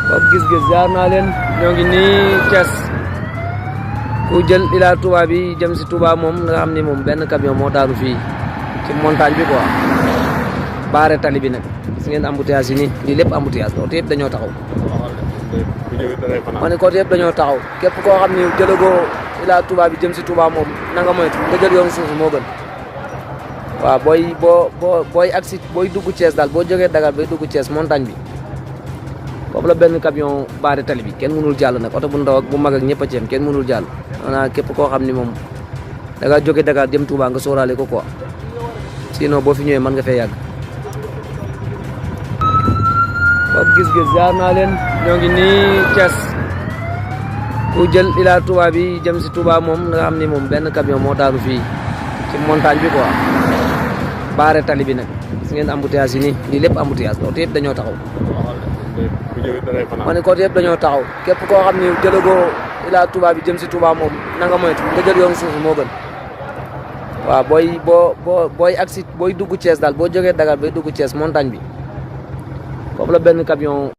Pape Gis-Gis jaar naa leen ñoo ngi nii Thiès ku jël Ila Touba bi jëm si Touba moom nga xam ni moom benn camion moo daanu fii ci montagne bi quoi baare tali bi nag gis ngeen embouteillage yi nii lii lépp embouteillage la oto yëpp dañoo taxaw ma ne ko oto yëpp dañoo taxaw képp koo xam ni jëlagoo Ila Touba bi jëm si Touba moom na nga moytu nga jël yoon suuf moo gën waaw booy agsi booy dugg Thiès daal boo jógee Dakar bay dugg Thiès montagne bi foofu la benn camion baare tali bi kenn mënul jàll nag oto bu ndaw ak bu mag ak ñëpp a ci yem kenn mënul jàll maanaam képp koo xam ni moom da nga jóge Dakar jëm Touba nga sóoraale ko quoi sinon boo fi ñëwee mën nga fee yàgg. Pape Gis-Gis jaar naa leen ñoo ngi nii Thiès ku jël Ila Touba bi jëm si Touba moom nga xam ni moom benn camion moo daanu fii ci montagne bi quoi baare tali bi nag gis ngeen embouteillage yi nii lii lépp embouteillage la oto yëpp dañoo taxaw ma ne ko oto yëpp dañoo taxaw képp koo xam ni jëlagoo Ila Touba bi jëm si Touba moom na nga moytu nga jël yoon suuf moo gën waaw booy agsi booy dugg Thiès daal boo jógee Dakar bay dugg Thiès montagne bi foofu la benn camion